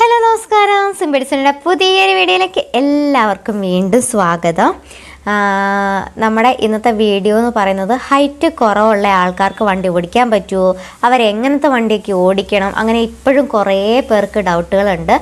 Hello നമസ്കാരം, സിംപിൾസിൻ്റെ പുതിയൊരു വീഡിയോയിലേക്ക് എല്ലാവർക്കും വീണ്ടും സ്വാഗതം. നമ്മുടെ ഇന്നത്തെ വീഡിയോ എന്ന് പറയുന്നത് ഹൈറ്റ് കുറവുള്ള ആൾക്കാർക്ക് വണ്ടി ഓടിക്കാൻ പറ്റുമോ, അവരെങ്ങനത്തെ വണ്ടിയൊക്കെ ഓടിക്കണം, അങ്ങനെ ഇപ്പോഴും കുറേ പേർക്ക് ഡൗട്ടുകളുണ്ട്.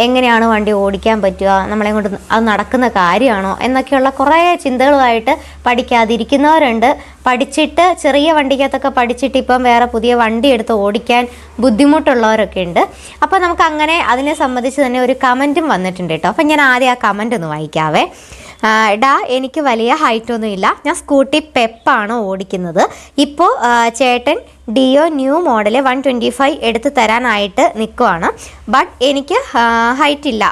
എങ്ങനെയാണ് വണ്ടി ഓടിക്കാൻ പറ്റുക, നമ്മളെ കൊണ്ട് അത് നടക്കുന്ന കാര്യമാണോ എന്നൊക്കെയുള്ള കുറേ ചിന്തകളുമായിട്ട് പഠിക്കാതിരിക്കുന്നവരുണ്ട്. പഠിച്ചിട്ട് ചെറിയ വണ്ടിക്കകത്തൊക്കെ പഠിച്ചിട്ട് ഇപ്പം വേറെ പുതിയ വണ്ടി എടുത്ത് ഓടിക്കാൻ ബുദ്ധിമുട്ടുള്ളവരൊക്കെ ഉണ്ട്. അപ്പോൾ നമുക്ക് അങ്ങനെ അതിനെ സംബന്ധിച്ച് തന്നെ ഒരു കമൻറ്റും വന്നിട്ടുണ്ട് കേട്ടോ. അപ്പം ഞാൻ ആദ്യം ആ കമൻ്റ് ഒന്ന് വായിക്കാവേ. എനിക്ക് വലിയ ഹൈറ്റൊന്നും ഇല്ല, ഞാൻ സ്കൂട്ടി പെപ്പാണ് ഓടിക്കുന്നത്. ഇപ്പോൾ ചേട്ടൻ ഡിയോ ന്യൂ മോഡൽ 125 എടുത്ത് തരാനായിട്ട് നിൽക്കുവാണ്. ബട്ട് എനിക്ക് ഹൈറ്റ് ഇല്ല,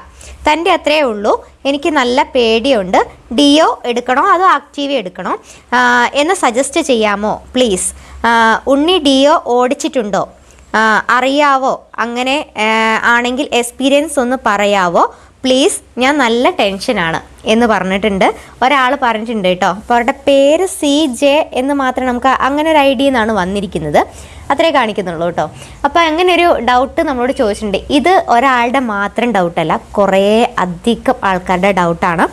തൻ്റെ അത്രയേ ഉള്ളൂ. എനിക്ക് നല്ല പേടിയുണ്ട്. ഡിയോ എടുക്കണോ അതോ ആക്റ്റീവ എടുക്കണോ എന്ന് സജസ്റ്റ് ചെയ്യാമോ പ്ലീസ്? ഉണ്ണി ഡിയോ ഓടിച്ചിട്ടുണ്ടോ, അറിയാവോ? അങ്ങനെ ആണെങ്കിൽ എക്സ്പീരിയൻസ് ഒന്ന് പറയാവോ പ്ലീസ്, ഞാൻ നല്ല ടെൻഷനാണ് എന്ന് പറഞ്ഞിട്ടുണ്ട്. ഒരാൾ പറഞ്ഞിട്ടുണ്ട് കേട്ടോ. അപ്പോൾ അവരുടെ പേര് CJ എന്ന് മാത്രമേ നമുക്ക് അങ്ങനെ ഒരു ഐഡിയ എന്നാണ് വന്നിരിക്കുന്നത്, അത്രേ കാണിക്കുന്നുള്ളൂ കേട്ടോ. അപ്പോൾ അങ്ങനെ ഒരു ഡൗട്ട് നമ്മളോട് ചോദിച്ചിട്ടുണ്ട്. ഇത് ഒരാളുടെ മാത്രം ഡൗട്ടല്ല, കുറേ അധികം ആൾക്കാരുടെ ഡൗട്ടാണ്.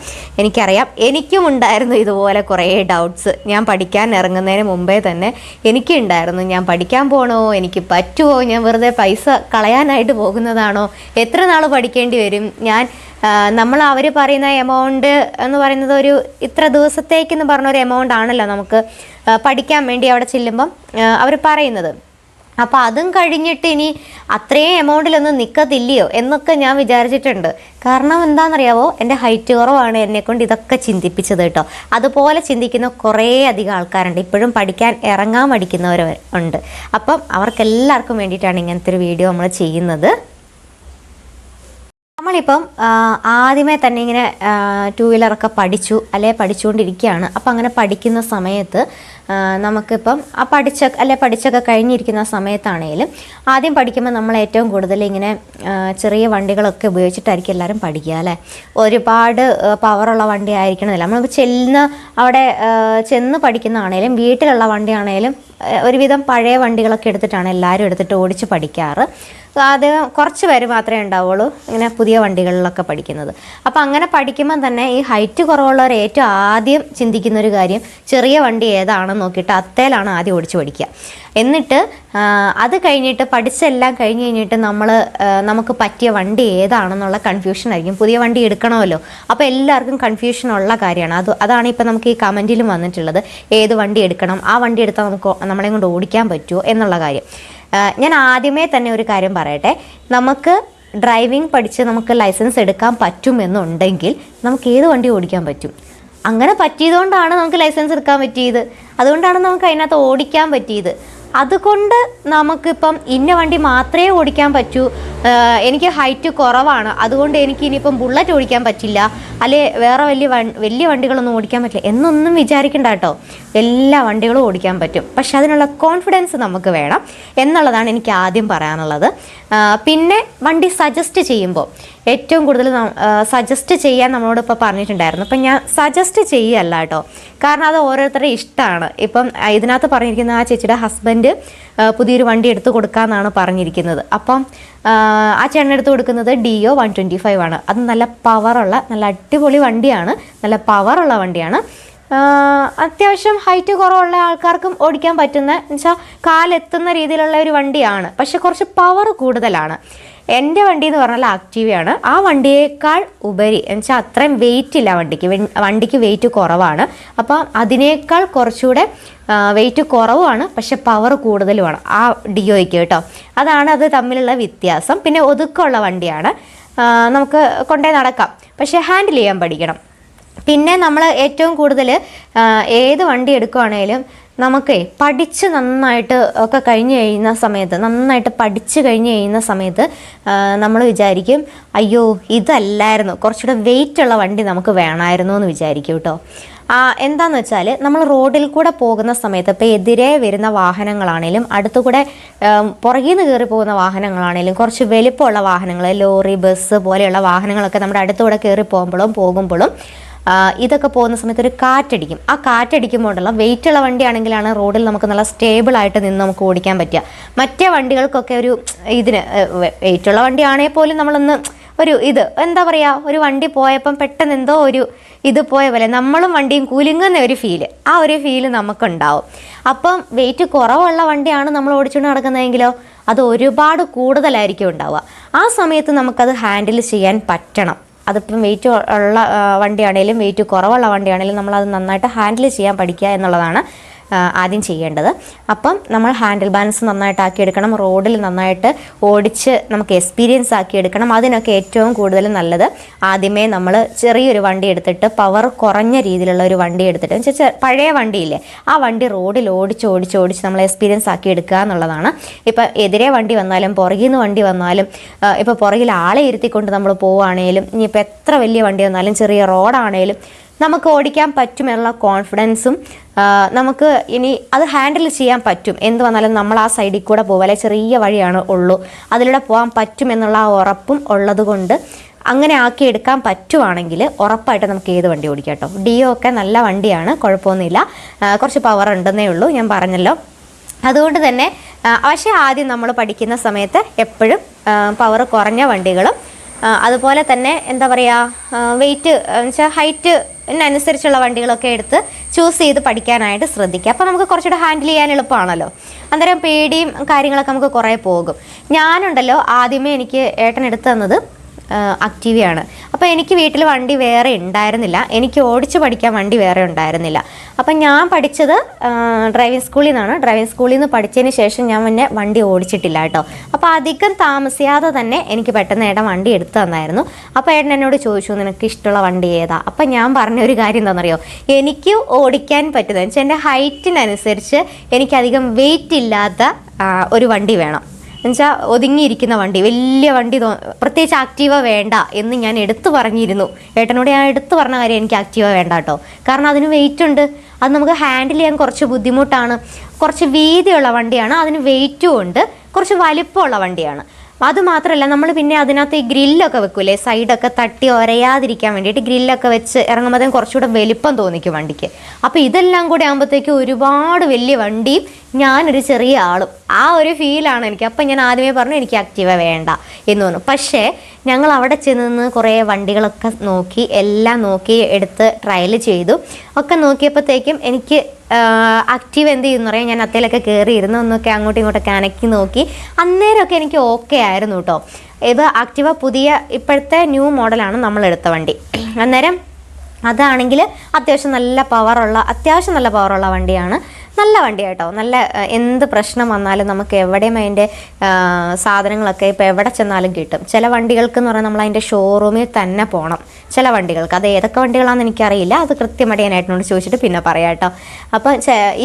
എനിക്കറിയാം, എനിക്കും ഉണ്ടായിരുന്നു ഇതുപോലെ കുറേ ഡൗട്ട്സ്. ഞാൻ പഠിക്കാൻ ഇറങ്ങുന്നതിന് മുമ്പേ തന്നെ എനിക്കുണ്ടായിരുന്നു. ഞാൻ പഠിക്കാൻ പോകണോ, എനിക്ക് പറ്റുമോ, ഞാൻ വെറുതെ പൈസ കളയാനായിട്ട് പോകുന്നതാണോ, എത്ര നാൾ പഠിക്കേണ്ടി വരും, നമ്മൾ അവർ പറയുന്ന എമൗണ്ട് എന്ന് പറയുന്നത് ഒരു ഇത്ര ദിവസത്തേക്കെന്ന് പറഞ്ഞൊരു എമൗണ്ട് ആണല്ലോ നമുക്ക് പഠിക്കാൻ വേണ്ടി അവിടെ ചെല്ലുമ്പം അവർ പറയുന്നത്. അപ്പോൾ അതും കഴിഞ്ഞിട്ട് ഇനി അത്രയും എമൗണ്ടിലൊന്നും നിൽക്കത്തില്ലയോ എന്നൊക്കെ ഞാൻ വിചാരിച്ചിട്ടുണ്ട്. കാരണം എന്താണെന്നറിയാവോ, എൻ്റെ ഹൈറ്റ് കുറവാണ് എന്നെക്കൊണ്ട് ഇതൊക്കെ ചിന്തിപ്പിച്ചത് കേട്ടോ. അതുപോലെ ചിന്തിക്കുന്ന കുറേ അധികം ആൾക്കാരുണ്ട്, ഇപ്പോഴും പഠിക്കാൻ ഇറങ്ങാൻ മടിക്കുന്നവരുണ്ട്. അപ്പം അവർക്കെല്ലാവർക്കും വേണ്ടിയിട്ടാണ് ഇങ്ങനത്തെ ഒരു വീഡിയോ നമ്മൾ ചെയ്യുന്നത്. നമ്മളിപ്പം ആദ്യമേ തന്നെ ഇങ്ങനെ 2 വീലറൊക്കെ പഠിച്ചു പഠിച്ചുകൊണ്ടിരിക്കുകയാണ്. അപ്പം അങ്ങനെ പഠിക്കുന്ന സമയത്ത് നമുക്കിപ്പം പഠിച്ചൊക്കെ കഴിഞ്ഞിരിക്കുന്ന സമയത്താണെങ്കിലും ആദ്യം പഠിക്കുമ്പോൾ നമ്മൾ ഏറ്റവും കൂടുതൽ ഇങ്ങനെ ചെറിയ വണ്ടികളൊക്കെ ഉപയോഗിച്ചിട്ടായിരിക്കും എല്ലാവരും പഠിക്കുക അല്ലേ. ഒരുപാട് പവറുള്ള വണ്ടി ആയിരിക്കണമെന്നില്ല. നമ്മൾ അവിടെ ചെന്ന് പഠിക്കുന്നതാണേലും വീട്ടിലുള്ള വണ്ടിയാണേലും ഒരുവിധം പഴയ വണ്ടികളൊക്കെ എടുത്തിട്ടാണ് എല്ലാവരും എടുത്തിട്ട് ഓടിച്ച് പഠിക്കാറ്. അത് കുറച്ച് പേര് മാത്രമേ ഉണ്ടാവുള്ളൂ ഇങ്ങനെ പുതിയ വണ്ടികളിലൊക്കെ പഠിക്കുന്നത്. അപ്പോൾ അങ്ങനെ പഠിക്കുമ്പം തന്നെ ഈ ഹൈറ്റ് കുറവുള്ളവർ ഏറ്റവും ആദ്യം ചിന്തിക്കുന്നൊരു കാര്യം ചെറിയ വണ്ടി ഏതാണെന്ന് നോക്കിയിട്ട് അത്തേലാണ് ആദ്യം ഓടിച്ച് പഠിക്കുക. എന്നിട്ട് അത് കഴിഞ്ഞിട്ട് പഠിച്ചെല്ലാം കഴിഞ്ഞ് കഴിഞ്ഞിട്ട് നമുക്ക് പറ്റിയ വണ്ടി ഏതാണെന്നുള്ള കൺഫ്യൂഷൻ ആയിരിക്കും. പുതിയ വണ്ടി എടുക്കണമല്ലോ, അപ്പോൾ എല്ലാവർക്കും കൺഫ്യൂഷനുള്ള കാര്യമാണ്. അതാണ് ഇപ്പോൾ നമുക്ക് ഈ കമൻറ്റിലും വന്നിട്ടുള്ളത്. ഏത് വണ്ടി എടുക്കണം, ആ വണ്ടി എടുത്താൽ നമ്മളെ കൊണ്ട് ഓടിക്കാൻ പറ്റുമോ എന്നുള്ള കാര്യം. ഞാൻ ആദ്യമേ തന്നെ ഒരു കാര്യം പറയട്ടെ. നമുക്ക് ഡ്രൈവിംഗ് പഠിച്ച് നമുക്ക് ലൈസൻസ് എടുക്കാൻ പറ്റുമെന്നുണ്ടെങ്കിൽ നമുക്ക് ഏത് വണ്ടി ഓടിക്കാൻ പറ്റും. അങ്ങനെ പറ്റിയതുകൊണ്ടാണ് നമുക്ക് ലൈസൻസ് എടുക്കാൻ പറ്റിയത്, അതുകൊണ്ടാണ് നമുക്ക് അതിനകത്ത് ഓടിക്കാൻ പറ്റിയത്. അതുകൊണ്ട് നമുക്കിപ്പം ഇന്ന വണ്ടി മാത്രമേ ഓടിക്കാൻ പറ്റൂ, എനിക്ക് ഹൈറ്റ് കുറവാണ് അതുകൊണ്ട് എനിക്ക് ഇനിയിപ്പം ബുള്ളറ്റ് ഓടിക്കാൻ പറ്റില്ല, അല്ലെ വേറെ വലിയ വണ്ടികളൊന്നും ഓടിക്കാൻ പറ്റില്ല എന്നൊന്നും വിചാരിക്കണ്ട കേട്ടോ. എല്ലാ വണ്ടികളും ഓടിക്കാൻ പറ്റും, പക്ഷെ അതിനുള്ള കോൺഫിഡൻസ് നമുക്ക് വേണം എന്നുള്ളതാണ് എനിക്ക് ആദ്യം പറയാനുള്ളത്. പിന്നെ വണ്ടി സജസ്റ്റ് ചെയ്യുമ്പോൾ ഏറ്റവും കൂടുതൽ സജസ്റ്റ് ചെയ്യാൻ നമ്മളോട് ഇപ്പോൾ പറഞ്ഞിട്ടുണ്ടായിരുന്നു. അപ്പം ഞാൻ സജസ്റ്റ് ചെയ്യല്ല കേട്ടോ, കാരണം അത് ഓരോരുത്തരുടെ ഇഷ്ടമാണ്. ഇപ്പം ഇതിനകത്ത് പറഞ്ഞിരിക്കുന്ന ആ ചേച്ചിയുടെ ഹസ്ബൻഡ് പുതിയൊരു വണ്ടി എടുത്ത് കൊടുക്കാമെന്നാണ് പറഞ്ഞിരിക്കുന്നത്. അപ്പം ആ ചേട്ടൻ എടുത്ത് കൊടുക്കുന്നത് ഡിയോ 125 ആണ്. അത് നല്ല പവറുള്ള നല്ല അടിപൊളി വണ്ടിയാണ്, നല്ല പവറുള്ള വണ്ടിയാണ്. അത്യാവശ്യം ഹൈറ്റ് കുറവുള്ള ആൾക്കാർക്കും ഓടിക്കാൻ പറ്റുന്ന എന്നുവെച്ചാൽ കാലെത്തുന്ന രീതിയിലുള്ള ഒരു വണ്ടിയാണ്, പക്ഷെ കുറച്ച് പവർ കൂടുതലാണ്. എൻ്റെ വണ്ടി എന്ന് പറഞ്ഞാൽ ആക്റ്റീവയാണ്. ആ വണ്ടിയേക്കാൾ ഉപരി എന്നുവെച്ചാൽ അത്രയും വെയിറ്റ് ഇല്ല വണ്ടിക്ക് വെയിറ്റ് കുറവാണ്. അപ്പം അതിനേക്കാൾ കുറച്ചുകൂടെ വെയിറ്റ് കുറവുമാണ്, പക്ഷെ പവർ കൂടുതലുമാണ് ആ ഡിയോയ്ക്ക് കേട്ടോ. അത് തമ്മിലുള്ള വ്യത്യാസം. പിന്നെ ഒതുക്കമുള്ള വണ്ടിയാണ്, നമുക്ക് കൊണ്ടേ നടക്കാം, പക്ഷെ ഹാൻഡിൽ ചെയ്യാൻ പഠിക്കണം. പിന്നെ നമ്മൾ ഏറ്റവും കൂടുതൽ ഏത് വണ്ടി എടുക്കുകയാണേലും നമുക്ക് പഠിച്ച് നന്നായിട്ട് ഒക്കെ നന്നായിട്ട് പഠിച്ച് കഴിഞ്ഞ് കഴിയുന്ന സമയത്ത് നമ്മൾ വിചാരിക്കും, അയ്യോ ഇതല്ലായിരുന്നു, കുറച്ചുകൂടെ വെയിറ്റുള്ള വണ്ടി നമുക്ക് വേണമായിരുന്നു എന്ന് വിചാരിക്കും കേട്ടോ. എന്താന്ന് വെച്ചാൽ നമ്മൾ റോഡിൽ കൂടെ പോകുന്ന സമയത്ത് ഇപ്പോൾ എതിരെ വരുന്ന വാഹനങ്ങളാണേലും അടുത്തുകൂടെ പുറകിൽ നിന്ന് കയറി പോകുന്ന വാഹനങ്ങളാണേലും കുറച്ച് വലിപ്പമുള്ള വാഹനങ്ങൾ, ലോറി, ബസ് പോലെയുള്ള വാഹനങ്ങളൊക്കെ നമ്മുടെ അടുത്തുകൂടെ കയറി പോകുമ്പോഴും ഇതൊക്കെ പോകുന്ന സമയത്ത് ഒരു കാറ്റടിക്കും. ആ കാറ്റടിക്കുമ്പോഴുള്ള വെയിറ്റുള്ള വണ്ടിയാണെങ്കിലാണ് റോഡിൽ നമുക്ക് നല്ല സ്റ്റേബിളായിട്ട് നിന്ന് നമുക്ക് ഓടിക്കാൻ പറ്റുക. മറ്റേ വണ്ടികൾക്കൊക്കെ ഒരു ഇതിന് വെയിറ്റുള്ള വണ്ടിയാണെങ്കിൽ പോലും നമ്മളൊന്ന് എന്താ പറയുക, ഒരു വണ്ടി പോയപ്പം പെട്ടെന്ന് എന്തോ ഇത് പോയ പോലെ നമ്മളും വണ്ടിയും കുലുങ്ങുന്ന ഒരു ഫീല്, ആ ഒരു ഫീല് നമുക്കുണ്ടാവും. അപ്പം വെയിറ്റ് കുറവുള്ള വണ്ടിയാണ് നമ്മൾ ഓടിച്ചുകൊണ്ട് നടക്കുന്നതെങ്കിലോ അത് ഒരുപാട് കൂടുതലായിരിക്കും ഉണ്ടാവുക. ആ സമയത്ത് നമുക്കത് ഹാൻഡിൽ ചെയ്യാൻ പറ്റണം. അതിപ്പം വെയിറ്റ് ഉള്ള വണ്ടിയാണെങ്കിലും വെയിറ്റ് കുറവുള്ള വണ്ടിയാണെങ്കിലും നമ്മളത് നന്നായിട്ട് ഹാൻഡിൽ ചെയ്യാൻ പഠിക്കുക എന്നുള്ളതാണ് ആദ്യം ചെയ്യേണ്ടത്. അപ്പം നമ്മൾ ഹാൻഡിൽ ബാലൻസ് നന്നായിട്ട് ആക്കിയെടുക്കണം, റോഡിൽ നന്നായിട്ട് ഓടിച്ച് നമുക്ക് എക്സ്പീരിയൻസ് ആക്കിയെടുക്കണം. അതിനൊക്കെ ഏറ്റവും കൂടുതൽ നല്ലത് ആദ്യമേ നമ്മൾ ചെറിയൊരു വണ്ടി എടുത്തിട്ട്, പവർ കുറഞ്ഞ രീതിയിലുള്ള ഒരു വണ്ടി എടുത്തിട്ട്, പഴയ വണ്ടിയില്ലേ ആ വണ്ടി റോഡിൽ ഓടിച്ച് നമ്മൾ എക്സ്പീരിയൻസ് ആക്കിയെടുക്കുക എന്നുള്ളതാണ്. ഇപ്പം എതിരെ വണ്ടി വന്നാലും പുറകിൽ നിന്ന് വണ്ടി വന്നാലും, ഇപ്പോൾ പുറകിൽ ആളെ ഇരുത്തിക്കൊണ്ട് നമ്മൾ പോവുകയാണെങ്കിലും, ഇനിയിപ്പോൾ എത്ര വലിയ വണ്ടി വന്നാലും ചെറിയ റോഡാണേലും നമുക്ക് ഓടിക്കാൻ പറ്റുമെന്നുള്ള കോൺഫിഡൻസും നമുക്ക് ഇനി അത് ഹാൻഡിൽ ചെയ്യാൻ പറ്റും. എന്ത് വന്നാലും നമ്മൾ ആ സൈഡിൽ കൂടെ പോകുക, അല്ലെങ്കിൽ ചെറിയ വഴിയാണ് ഉള്ളൂ, അതിലൂടെ പോകാൻ പറ്റുമെന്നുള്ള ആ ഉറപ്പും ഉള്ളത് കൊണ്ട് അങ്ങനെ ആക്കിയെടുക്കാൻ പറ്റുവാണെങ്കിൽ ഉറപ്പായിട്ട് നമുക്ക് ഏത് വണ്ടി ഓടിക്കാം കേട്ടോ. ഡിയോ ഒക്കെ നല്ല വണ്ടിയാണ്, കുഴപ്പമൊന്നുമില്ല. കുറച്ച് പവർ ഉണ്ടെന്നേ ഉള്ളൂ, ഞാൻ പറഞ്ഞല്ലോ. അതുകൊണ്ട് തന്നെ പക്ഷേ ആദ്യം നമ്മൾ പഠിക്കുന്ന സമയത്ത് എപ്പോഴും പവർ കുറഞ്ഞ വണ്ടികളും അതുപോലെ തന്നെ എന്താ പറയുക, വെയിറ്റ് വെച്ചാൽ ഹൈറ്റിനനുസരിച്ചുള്ള വണ്ടികളൊക്കെ എടുത്ത് ചൂസ് ചെയ്ത് പഠിക്കാനായിട്ട് ശ്രദ്ധിക്കുക. അപ്പോൾ നമുക്ക് കുറച്ചുകൂടെ ഹാൻഡിൽ ചെയ്യാൻ എളുപ്പമാണല്ലോ. അന്നേരം പേടിയും കാര്യങ്ങളൊക്കെ നമുക്ക് കുറേ പോകും. ഞാനുണ്ടല്ലോ ആദ്യമേ എനിക്ക് ഏട്ടൻ എടുത്തു തന്നത് ആക്റ്റീവയാണ്. അപ്പോൾ എനിക്ക് വീട്ടിൽ വണ്ടി വേറെ ഉണ്ടായിരുന്നില്ല, എനിക്ക് ഓടിച്ച് പഠിക്കാൻ വണ്ടി വേറെ ഉണ്ടായിരുന്നില്ല. അപ്പം ഞാൻ പഠിച്ചത് ഡ്രൈവിംഗ് സ്കൂളിൽ നിന്നാണ്. ഡ്രൈവിംഗ് സ്കൂളിൽ നിന്ന് പഠിച്ചതിന് ശേഷം ഞാൻ പിന്നെ വണ്ടി ഓടിച്ചിട്ടില്ല കേട്ടോ. അപ്പോൾ അധികം താമസിയാതെ തന്നെ എനിക്ക് പെട്ടെന്ന് ഏട്ടൻ വണ്ടി എടുത്തു തന്നായിരുന്നു. അപ്പോൾ ഏട്ടൻ എന്നോട് ചോദിച്ചു, നിനക്ക് ഇഷ്ടമുള്ള വണ്ടി ഏതാ? അപ്പം ഞാൻ പറഞ്ഞ ഒരു കാര്യം എന്താണെന്നറിയോ, എനിക്ക് ഓടിക്കാൻ പറ്റുന്നത് വെച്ചാൽ എൻ്റെ ഹൈറ്റിനനുസരിച്ച് എനിക്കധികം വെയിറ്റ് ഇല്ലാത്ത ഒരു വണ്ടി വേണം. എന്നുവെച്ചാൽ ഒതുങ്ങിയിരിക്കുന്ന വണ്ടി, വലിയ വണ്ടി, പ്രത്യേകിച്ച് ആക്റ്റീവ വേണ്ട എന്ന് ഞാൻ എടുത്തു പറഞ്ഞിരുന്നു. ഏട്ടനോട് ഞാൻ എടുത്തു പറഞ്ഞ കാര്യം എനിക്ക് ആക്റ്റീവ വേണ്ട കേട്ടോ. കാരണം അതിന് വെയിറ്റ് ഉണ്ട്, അത് നമുക്ക് ഹാൻഡിൽ ചെയ്യാൻ കുറച്ച് ബുദ്ധിമുട്ടാണ്. കുറച്ച് വീതിയുള്ള വണ്ടിയാണ്, അതിന് വെയിറ്റും ഉണ്ട്, കുറച്ച് വലിപ്പമുള്ള വണ്ടിയാണ്. അതുമാത്രമല്ല നമ്മൾ പിന്നെ അതിനകത്ത് ഈ ഗ്രില്ലൊക്കെ വെക്കൂലേ, സൈഡൊക്കെ തട്ടി ഒരയാതിരിക്കാൻ വേണ്ടിയിട്ട് ഗ്രില്ലൊക്കെ വെച്ച് ഇറങ്ങുമ്പോഴത്തേക്കും കുറച്ചുകൂടെ വലിപ്പം തോന്നിക്കും വണ്ടിക്ക്. അപ്പോൾ ഇതെല്ലാം കൂടെ ആകുമ്പോഴത്തേക്കും ഒരുപാട് വലിയ വണ്ടിയും ഞാനൊരു ചെറിയ ആളും, ആ ഒരു ഫീലാണ് എനിക്ക്. അപ്പം ഞാൻ ആദ്യമേ പറഞ്ഞു എനിക്ക് ആക്റ്റീവ വേണ്ട എന്ന് പറഞ്ഞു. പക്ഷേ ഞങ്ങൾ അവിടെ ചെന്ന് കുറേ വണ്ടികളൊക്കെ നോക്കി, എല്ലാം നോക്കി എടുത്ത് ട്രയൽ ചെയ്തു. ഒക്കെ നോക്കിയപ്പോഴത്തേക്കും എനിക്ക് ആക്റ്റീവ് എന്ത് ചെയ്യുമെന്ന് പറയാം, ഞാൻ അത്തേലൊക്കെ കയറി ഇരുന്ന് ഒന്നൊക്കെ അങ്ങോട്ടും ഇങ്ങോട്ടൊക്കെ അനക്കി നോക്കി. അന്നേരമൊക്കെ എനിക്ക് ഓക്കെ ആയിരുന്നു കേട്ടോ. ഇത് ആക്റ്റീവ പുതിയ ഇപ്പോഴത്തെ ന്യൂ മോഡലാണ് നമ്മൾ എടുത്ത വണ്ടി. അന്നേരം അതാണെങ്കിൽ അത്യാവശ്യം നല്ല പവറുള്ള വണ്ടിയാണ്. നല്ല വണ്ടി കേട്ടോ. നല്ല എന്ത് പ്രശ്നം വന്നാലും നമുക്ക് എവിടെയും അതിൻ്റെ സാധനങ്ങളൊക്കെ ഇപ്പോൾ എവിടെ ചെന്നാലും കിട്ടും. ചില വണ്ടികൾക്ക് എന്ന് പറഞ്ഞാൽ നമ്മൾ അതിൻ്റെ ഷോറൂമിൽ തന്നെ പോകണം. ചില വണ്ടികൾക്ക്, അത് ഏതൊക്കെ വണ്ടികളാണെന്ന് എനിക്കറിയില്ല, അത് കൃത്യമായിട്ട് ഞാൻ ഏട്ടനോട് ചോദിച്ചിട്ട് പിന്നെ പറയാം കേട്ടോ. അപ്പോൾ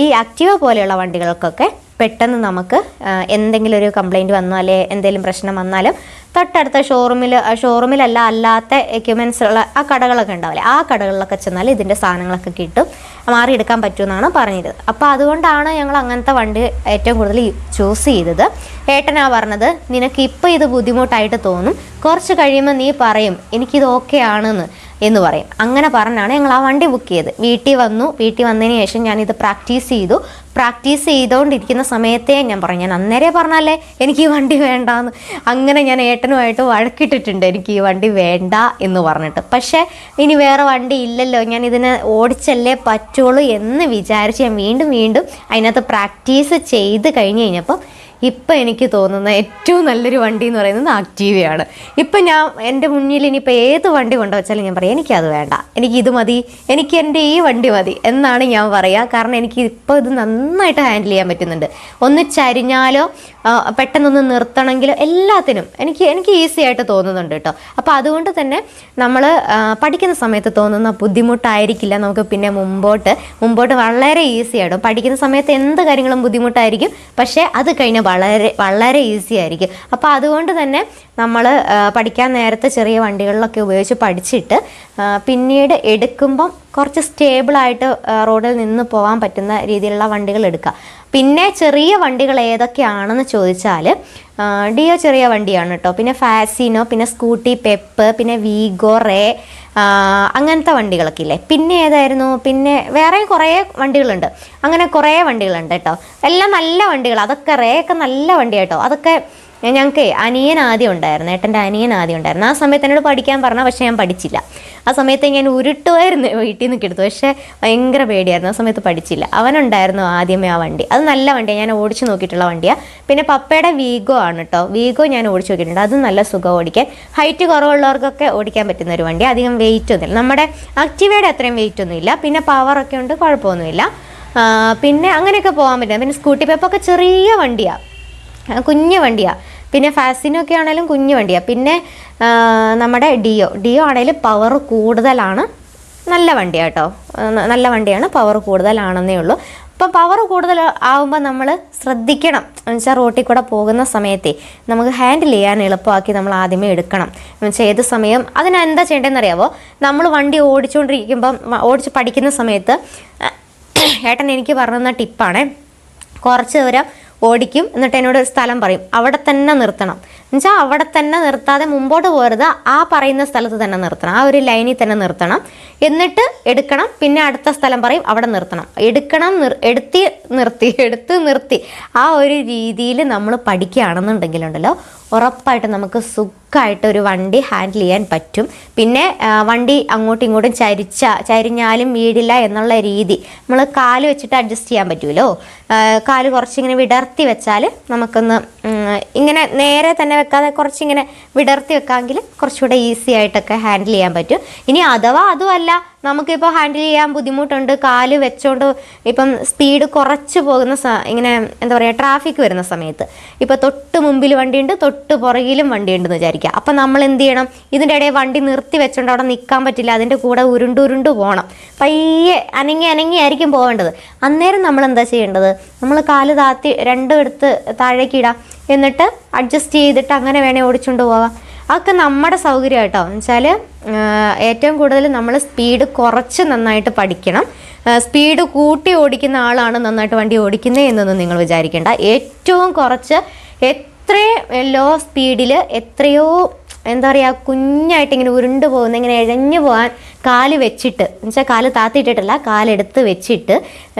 ഈ ആക്റ്റീവ പോലെയുള്ള വണ്ടികൾക്കൊക്കെ പെട്ടെന്ന് നമുക്ക് എന്തെങ്കിലും ഒരു കംപ്ലൈൻറ്റ് വന്നോ അല്ലെ എന്തെങ്കിലും പ്രശ്നം വന്നാലും തൊട്ടടുത്ത ഷോറൂമിലല്ല അല്ലാത്ത എക്യുപ്മെൻറ്റ്സ് ഉള്ള ആ കടകളൊക്കെ ഉണ്ടാവില്ലേ, ആ കടകളിലൊക്കെ ചെന്നാൽ ഇതിൻ്റെ സാധനങ്ങളൊക്കെ കിട്ടും, മാറിയെടുക്കാൻ പറ്റുമെന്നാണ് പറഞ്ഞത്. അപ്പോൾ അതുകൊണ്ടാണ് ഞങ്ങൾ അങ്ങനത്തെ വണ്ടി ഏറ്റവും കൂടുതൽ ചൂസ് ചെയ്തത്. ഏട്ടനാ പറഞ്ഞത്, നിനക്ക് ഇപ്പോൾ ഇത് ബുദ്ധിമുട്ടായിട്ട് തോന്നും, കുറച്ച് കഴിയുമ്പോൾ നീ പറയും എനിക്കിത് ഓക്കെ ആണെന്ന് എന്ന് പറയും. അങ്ങനെ പറഞ്ഞാണ് ഞങ്ങൾ ആ വണ്ടി ബുക്ക് ചെയ്ത്. വീട്ടിൽ വന്നതിന് ശേഷം ഞാനിത് പ്രാക്ടീസ് ചെയ്തുകൊണ്ടിരിക്കുന്ന സമയത്തേ ഞാൻ പറഞ്ഞു, ഞാൻ അന്നേരെ പറഞ്ഞാലേ എനിക്ക് ഈ വണ്ടി വേണ്ടാന്ന്. അങ്ങനെ ഞാൻ ഏട്ടനുമായിട്ട് വഴക്കിട്ടിട്ടുണ്ട്, എനിക്ക് ഈ വണ്ടി വേണ്ട എന്ന് പറഞ്ഞിട്ട്. പക്ഷേ ഇനി വേറെ വണ്ടി ഇല്ലല്ലോ, ഞാൻ ഇതിനെ ഓടിച്ചല്ലേ പറ്റുള്ളൂ എന്ന് വിചാരിച്ച് ഞാൻ വീണ്ടും അതിനകത്ത് പ്രാക്ടീസ് ചെയ്ത് കഴിഞ്ഞപ്പോൾ ഇപ്പം എനിക്ക് തോന്നുന്ന ഏറ്റവും നല്ലൊരു വണ്ടി എന്ന് പറയുന്നത് ആക്റ്റീവയാണ്. ഇപ്പം ഞാൻ എൻ്റെ മുന്നിൽ ഇനിയിപ്പോൾ ഏത് വണ്ടി കൊണ്ടുവച്ചാലും ഞാൻ പറയാം എനിക്കത് വേണ്ട, എനിക്കിത് മതി, എനിക്ക് എൻ്റെ ഈ വണ്ടി മതി എന്നാണ് ഞാൻ പറയുക. കാരണം എനിക്ക് ഇപ്പോൾ ഇത് നന്നായിട്ട് ഹാൻഡിൽ ചെയ്യാൻ പറ്റുന്നുണ്ട്. ഒന്ന് ചരിഞ്ഞാലോ പെട്ടെന്നൊന്ന് നിർത്തണമെങ്കിലോ എല്ലാത്തിനും എനിക്ക് ഈസി ആയിട്ട് തോന്നുന്നുണ്ട് കേട്ടോ. അപ്പോൾ അതുകൊണ്ട് തന്നെ നമ്മൾ പഠിക്കുന്ന സമയത്ത് തോന്നുന്ന ബുദ്ധിമുട്ടായിരിക്കില്ല നമുക്ക് പിന്നെ മുമ്പോട്ട് വളരെ ഈസി ആയിട്ടും. പഠിക്കുന്ന സമയത്ത് എന്ത് കാര്യങ്ങളും ബുദ്ധിമുട്ടായിരിക്കും, പക്ഷേ അത് കഴിഞ്ഞ് വളരെ ഈസി ആയിരിക്കും. അപ്പോൾ അതുകൊണ്ട് തന്നെ നമ്മൾ പഠിക്കാൻ നേരത്തെ ചെറിയ വണ്ടികളിലൊക്കെ ഉപയോഗിച്ച് പഠിച്ചിട്ട് പിന്നീട് എടുക്കുമ്പം കുറച്ച് സ്റ്റേബിളായിട്ട് റോഡിൽ നിന്ന് പോകാൻ പറ്റുന്ന രീതിയിലുള്ള വണ്ടികൾ എടുക്കുക. പിന്നെ ചെറിയ വണ്ടികൾ ഏതൊക്കെയാണെന്ന് ചോദിച്ചാൽ ഡിയോ ചെറിയ വണ്ടിയാണ് കേട്ടോ. പിന്നെ ഫാസിനോ, പിന്നെ സ്കൂട്ടി പെപ്പ്, പിന്നെ വീഗോ, റേ, അങ്ങനത്തെ വണ്ടികളൊക്കെ ഇല്ലേ. പിന്നെ ഏതായിരുന്നു, പിന്നെ വേറെയും കുറേ വണ്ടികളുണ്ട്. അങ്ങനെ കുറേ വണ്ടികളുണ്ട് കേട്ടോ. എല്ലാം നല്ല വണ്ടികൾ. അതൊക്കെ റേ ഒക്കെ നല്ല വണ്ടിയാട്ടോ. അതൊക്കെ ഞങ്ങൾക്ക് അനിയൻ ആദ്യം ഉണ്ടായിരുന്നു, ഏട്ടൻ്റെ അനിയൻ ആദ്യം ഉണ്ടായിരുന്നു. ആ സമയത്ത് എന്നോട് പഠിക്കാൻ പറഞ്ഞാൽ, പക്ഷേ ഞാൻ പഠിച്ചില്ല. ആ സമയത്ത് ഞാൻ ഉരുട്ടുമായിരുന്നു വീട്ടിൽ നിന്നൊക്കെ എടുത്തു, പക്ഷേ ഭയങ്കര പേടിയായിരുന്നു. ആ സമയത്ത് പഠിച്ചില്ല. അവനുണ്ടായിരുന്നു ആദ്യമേ ആ വണ്ടി. അത് നല്ല വണ്ടിയാണ്, ഞാൻ ഓടിച്ചു നോക്കിയിട്ടുള്ള വണ്ടിയാണ്. പിന്നെ പപ്പയുടെ വീഗോ ആണ് കേട്ടോ. വീഗോ ഞാൻ ഓടിച്ചു നോക്കിയിട്ടുണ്ട്. അത് നല്ല സുഖം ഓടിക്കാൻ. ഹൈറ്റ് കുറവുള്ളവർക്കൊക്കെ ഓടിക്കാൻ പറ്റുന്ന ഒരു വണ്ടി. അധികം വെയിറ്റ് ഒന്നുമില്ല, നമ്മുടെ ആക്ടിവയുടെ അത്രയും വെയിറ്റ് ഒന്നുമില്ല. പിന്നെ പവറൊക്കെ ഉണ്ട്, കുഴപ്പമൊന്നുമില്ല. പിന്നെ അങ്ങനെയൊക്കെ പോകാൻ പറ്റും. പിന്നെ സ്കൂട്ടി പെപ്പൊക്കെ ചെറിയ വണ്ടിയാണ്, കുഞ്ഞു വണ്ടിയാണ്. പിന്നെ ഫാസിനൊക്കെ ആണെങ്കിലും കുഞ്ഞു വണ്ടിയാണ്. പിന്നെ നമ്മുടെ ഡിയോ ആണെങ്കിലും പവർ കൂടുതലാണ്, നല്ല വണ്ടിയാണ് കേട്ടോ. നല്ല വണ്ടിയാണ്, പവർ കൂടുതലാണെന്നേ ഉള്ളൂ. അപ്പം പവർ കൂടുതൽ ആകുമ്പോൾ നമ്മൾ ശ്രദ്ധിക്കണം. എന്നുവെച്ചാൽ റോട്ടിൽ കൂടെ പോകുന്ന സമയത്തെ നമുക്ക് ഹാൻഡിൽ ചെയ്യാൻ എളുപ്പമാക്കി നമ്മൾ ആദ്യമേ എടുക്കണം. എന്നുവെച്ചാൽ ഏത് സമയം അതിനെന്താ ചെയ്യേണ്ടതെന്ന് അറിയാമോ? നമ്മൾ വണ്ടി ഓടിച്ചുകൊണ്ടിരിക്കുമ്പം, ഓടിച്ച് പഠിക്കുന്ന സമയത്ത് ഏട്ടൻ എനിക്ക് പറഞ്ഞ ടിപ്പാണ്. കുറച്ച് ദൂരം ഓടിക്കും, എന്നിട്ട് എന്നോട് ഒരു സ്ഥലം പറയും, അവിടെ തന്നെ നിർത്തണം. എന്നുവെച്ചാൽ അവിടെ തന്നെ നിർത്താതെ മുമ്പോട്ട് പോരുത്, ആ പറയുന്ന സ്ഥലത്ത് തന്നെ നിർത്തണം, ആ ഒരു ലൈനിൽ തന്നെ നിർത്തണം. എന്നിട്ട് എടുക്കണം. പിന്നെ അടുത്ത സ്ഥലം പറയും, അവിടെ നിർത്തണം. എടുത്ത് നിർത്തി ആ ഒരു രീതിയിൽ നമ്മൾ പഠിക്കുകയാണെന്നുണ്ടെങ്കിലുണ്ടല്ലോ, ഉറപ്പായിട്ട് നമുക്ക് സുഖമായിട്ട് ഒരു വണ്ടി ഹാൻഡിൽ ചെയ്യാൻ പറ്റും. പിന്നെ വണ്ടി അങ്ങോട്ടും ഇങ്ങോട്ടും ചരിഞ്ഞാലും വീടില്ല എന്നുള്ള രീതി നമ്മൾ കാല് വെച്ചിട്ട് അഡ്ജസ്റ്റ് ചെയ്യാൻ പറ്റുമല്ലോ. കാല് കുറച്ചിങ്ങനെ വിടർത്തി വെച്ചാൽ നമുക്കൊന്ന് ഇങ്ങനെ നേരെ തന്നെ വെക്കാതെ കുറച്ചിങ്ങനെ വിടർത്തി വെക്കാമെങ്കിൽ കുറച്ചുകൂടെ ഈസി ആയിട്ടൊക്കെ ഹാൻഡിൽ ചെയ്യാൻ പറ്റും. ഇനി അഥവാ അതുമല്ല, നമുക്കിപ്പോൾ ഹാൻഡിൽ ചെയ്യാൻ ബുദ്ധിമുട്ടുണ്ട്, കാല് വെച്ചോണ്ട് ഇപ്പം സ്പീഡ് കുറച്ച് പോകുന്ന ഇങ്ങനെ എന്താ പറയുക, ട്രാഫിക് വരുന്ന സമയത്ത് ഇപ്പോൾ തൊട്ട് മുമ്പിൽ വണ്ടിയുണ്ട്, തൊട്ട് പുറകിലും വണ്ടിയുണ്ടെന്ന് വിചാരിക്കുക. അപ്പം നമ്മൾ എന്ത് ചെയ്യണം? ഇതിൻ്റെ ഇടയിൽ വണ്ടി നിർത്തി വെച്ചോണ്ട് അവിടെ നിൽക്കാൻ പറ്റില്ല, അതിൻ്റെ കൂടെ ഉരുണ്ടുരുണ്ട് പോകണം. പയ്യെ അനങ്ങി ആയിരിക്കും പോകേണ്ടത്. അന്നേരം നമ്മൾ എന്താ ചെയ്യേണ്ടത്? നമ്മൾ കാല് താത്തി രണ്ടും എടുത്ത് താഴേക്ക് ഇടാം, എന്നിട്ട് അഡ്ജസ്റ്റ് ചെയ്തിട്ട് അങ്ങനെ വേണേൽ ഓടിച്ചുകൊണ്ട് പോവാം. അതൊക്കെ നമ്മുടെ സൗകര്യം കേട്ടോ. എന്നുവെച്ചാൽ ഏറ്റവും കൂടുതൽ നമ്മൾ സ്പീഡ് കുറച്ച് നന്നായിട്ട് പഠിക്കണം. സ്പീഡ് കൂട്ടി ഓടിക്കുന്ന ആളാണ് നന്നായിട്ട് വണ്ടി ഓടിക്കുന്നത് എന്നൊന്നും നിങ്ങൾ വിചാരിക്കേണ്ട. ഏറ്റവും കുറച്ച് എത്രയും ലോ സ്പീഡിൽ എത്രയോ എന്താ പറയുക, കുഞ്ഞായിട്ട് ഇങ്ങനെ ഉരുണ്ട് പോകുന്ന, ഇങ്ങനെ ഇഴഞ്ഞു പോകാൻ കാല് വെച്ചിട്ട്, എന്നുവെച്ചാൽ കാല് താത്തിയിട്ടിട്ടല്ല, കാലെടുത്ത് വെച്ചിട്ട്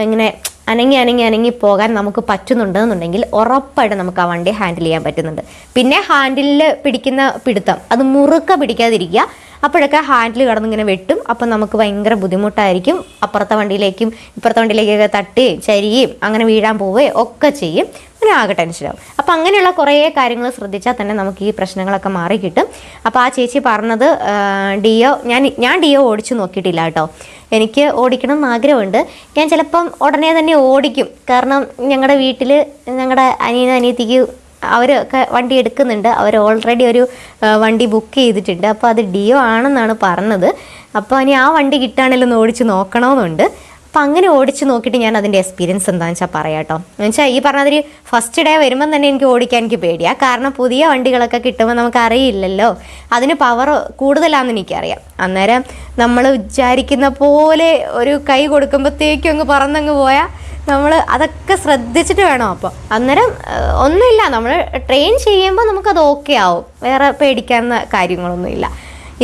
ഇങ്ങനെ അനങ്ങി പോകാൻ നമുക്ക് പറ്റുന്നുണ്ടെന്നുണ്ടെങ്കിൽ ഉറപ്പായിട്ട് നമുക്ക് ആ വണ്ടി ഹാൻഡിൽ ചെയ്യാൻ പറ്റുന്നുണ്ട്. പിന്നെ ഹാൻഡിലിൽ പിടിക്കുന്ന പിടുത്തം അത് മുറുക്ക പിടിക്കാതിരിക്കുക. അപ്പോഴൊക്കെ ഹാൻഡിൽ കിടന്നിങ്ങനെ വെട്ടും. അപ്പം നമുക്ക് ഭയങ്കര ബുദ്ധിമുട്ടായിരിക്കും. അപ്പുറത്തെ വണ്ടിയിലേക്കും ഇപ്പുറത്തെ വണ്ടിയിലേക്കൊക്കെ തട്ടുകയും ചരിയുകയും അങ്ങനെ വീഴാൻ പോവുകയും ഒക്കെ ചെയ്യും. അങ്ങനെ ആകെ ടെൻഷനാവും. അപ്പം അങ്ങനെയുള്ള കുറേ കാര്യങ്ങൾ ശ്രദ്ധിച്ചാൽ തന്നെ നമുക്ക് ഈ പ്രശ്നങ്ങളൊക്കെ മാറി കിട്ടും. അപ്പോൾ ആ ചേച്ചി പറഞ്ഞത് ഡിയോ, ഞാൻ ഡിയോ ഓടിച്ചു നോക്കിയിട്ടില്ല കേട്ടോ. എനിക്ക് ഓടിക്കണം എന്ന് ആഗ്രഹമുണ്ട്. ഞാൻ ചിലപ്പം ഉടനെ തന്നെ ഓടിക്കും. കാരണം ഞങ്ങളുടെ വീട്ടിൽ ഞങ്ങളുടെ അനിയത്തിക്ക് അവരൊക്കെ വണ്ടി എടുക്കുന്നുണ്ട്. അവർ ഓൾറെഡി ഒരു വണ്ടി ബുക്ക് ചെയ്തിട്ടുണ്ട്. അപ്പോൾ അത് ഡിയോ ആണെന്നാണ് പറഞ്ഞത്. അപ്പോൾ ഇനി ആ വണ്ടി കിട്ടുകയാണെങ്കിലും ഒന്ന് ഓടിച്ച് നോക്കണമെന്നുണ്ട്. അപ്പം അങ്ങനെ ഓടിച്ച് നോക്കിയിട്ട് ഞാൻ അതിൻ്റെ എക്സ്പീരിയൻസ് എന്താണെന്ന് വെച്ചാൽ പറയാം കേട്ടോ. എന്നുവെച്ചാൽ ഈ പറഞ്ഞതിൽ ഫസ്റ്റ് ഡേ വരുമ്പം തന്നെ എനിക്ക് ഓടിക്കാൻ എനിക്ക് പേടിയാണ്. കാരണം പുതിയ വണ്ടികളൊക്കെ കിട്ടുമ്പോൾ നമുക്കറിയില്ലല്ലോ, അതിന് പവർ കൂടുതലാണെന്ന് എനിക്കറിയാം. അന്നേരം നമ്മൾ വിചാരിക്കുന്ന പോലെ ഒരു കൈ കൊടുക്കുമ്പോഴത്തേക്കും അങ്ങ് പറന്നങ്ങ് പോയാൽ നമ്മൾ അതൊക്കെ ശ്രദ്ധിച്ചിട്ട് വേണം. അപ്പോൾ അന്നേരം ഒന്നുമില്ല, നമ്മൾ ട്രെയിൻ ചെയ്യുമ്പോൾ നമുക്കത് ഓക്കെ ആവും. വേറെ പേടിക്കാവുന്ന കാര്യങ്ങളൊന്നുമില്ല.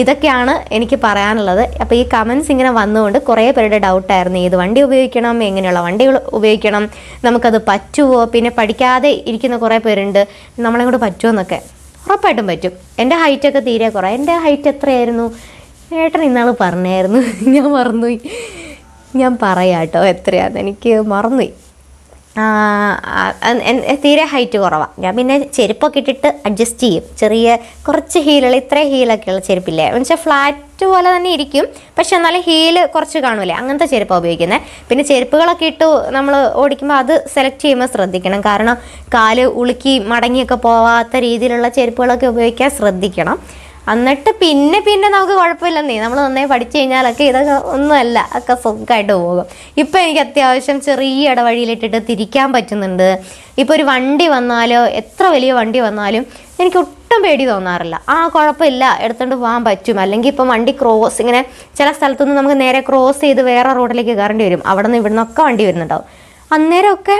ഇതൊക്കെയാണ് എനിക്ക് പറയാനുള്ളത്. അപ്പോൾ ഈ കമൻസ് ഇങ്ങനെ വന്നുകൊണ്ട് കുറേ പേരുടെ ഡൗട്ടായിരുന്നു, ഏത് വണ്ടി ഉപയോഗിക്കണം, എങ്ങനെയുള്ള വണ്ടികൾ ഉപയോഗിക്കണം, നമുക്കത് പറ്റുമോ, പിന്നെ പഠിക്കാതെ ഇരിക്കുന്ന കുറേ പേരുണ്ട്, നമ്മളെ കൊണ്ട് പറ്റുമോ എന്നൊക്കെ. ഉറപ്പായിട്ടും പറ്റും. എൻ്റെ ഹൈറ്റൊക്കെ തീരെ കുറേ. എൻ്റെ ഹൈറ്റ് എത്രയായിരുന്നു? ഏട്ടൻ ഇന്നാൾ പറഞ്ഞായിരുന്നു, ഞാൻ മറന്നുപോയി. ഞാൻ പറയാം കേട്ടോ എത്രയാണെന്ന്, എനിക്ക് മറന്നുപോയി. തീരെ ഹൈറ്റ് കുറവാണ്. ഞാൻ പിന്നെ ചെരുപ്പൊക്കെ ഇട്ടിട്ട് അഡ്ജസ്റ്റ് ചെയ്യും. ചെറിയ കുറച്ച് ഹീലുകൾ, ഇത്രയും ഹീലൊക്കെയുള്ള ചെരുപ്പില്ലേ, എന്നുവെച്ചാൽ ഫ്ലാറ്റ് പോലെ തന്നെ ഇരിക്കും, പക്ഷെ എന്നാലും ഹീല് കുറച്ച് കാണൂലേ, അങ്ങനത്തെ ചെരുപ്പാണ് ഉപയോഗിക്കുന്നത്. പിന്നെ ചെരുപ്പുകളൊക്കെ ഇട്ട് നമ്മൾ ഓടിക്കുമ്പോൾ അത് സെലക്ട് ചെയ്യുമ്പോൾ ശ്രദ്ധിക്കണം. കാരണം കാല് ഉളുക്കി മടങ്ങിയൊക്കെ പോവാത്ത രീതിയിലുള്ള ചെരുപ്പുകളൊക്കെ ഉപയോഗിക്കാൻ ശ്രദ്ധിക്കണം. എന്നിട്ട് പിന്നെ നമുക്ക് കുഴപ്പമില്ലെന്നേ, നമ്മൾ നന്നായി പഠിച്ചു കഴിഞ്ഞാലൊക്കെ ഇതൊക്കെ ഒന്നുമല്ല, ഒക്കെ സുഖമായിട്ട് പോകും. ഇപ്പം എനിക്ക് അത്യാവശ്യം ചെറിയ ഇടവഴിയിലിട്ടിട്ട് തിരിക്കാൻ പറ്റുന്നുണ്ട്. ഇപ്പോൾ ഒരു വണ്ടി വന്നാലോ, എത്ര വലിയ വണ്ടി വന്നാലും എനിക്ക് ഒട്ടും പേടി തോന്നാറില്ല. കുഴപ്പമില്ല, എടുത്തുകൊണ്ട് പോകാൻ പറ്റും. അല്ലെങ്കിൽ ഇപ്പം വണ്ടി ക്രോസ് ഇങ്ങനെ ചില സ്ഥലത്തുനിന്ന് നമുക്ക് നേരെ ക്രോസ് ചെയ്ത് വേറെ റോഡിലേക്ക് കയറേണ്ടി വരും. അവിടെ നിന്ന് ഇവിടെ നിന്നൊക്കെ വണ്ടി വരുന്നുണ്ടാവും. അന്നേരമൊക്കെ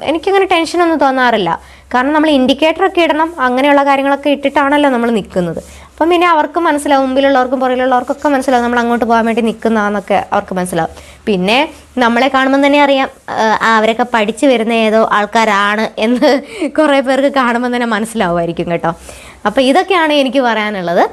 എനിക്കങ്ങനെ ടെൻഷനൊന്നും തോന്നാറില്ല. കാരണം നമ്മൾ ഇൻഡിക്കേറ്ററൊക്കെ ഇടണം, അങ്ങനെയുള്ള കാര്യങ്ങളൊക്കെ ഇട്ടിട്ടാണല്ലോ നമ്മൾ നിൽക്കുന്നത്. അപ്പം പിന്നെ അവർക്ക് മനസ്സിലാവും, മുമ്പിലുള്ളവർക്കും പുറകിലുള്ളവർക്കൊക്കെ മനസ്സിലാവും നമ്മൾ അങ്ങോട്ട് പോകാൻ വേണ്ടി നിൽക്കുന്നതാണെന്നൊക്കെ അവർക്ക് മനസ്സിലാവും. പിന്നെ നമ്മളെ കാണുമ്പം തന്നെ അറിയാം അവരൊക്കെ പഠിച്ചു വരുന്ന ഏതോ ആൾക്കാരാണ് എന്ന് കുറേ പേർക്ക് കാണുമ്പം തന്നെ മനസ്സിലാവുമായിരിക്കും കേട്ടോ. അപ്പോൾ ഇതൊക്കെയാണ് എനിക്ക് പറയാനുള്ളത്.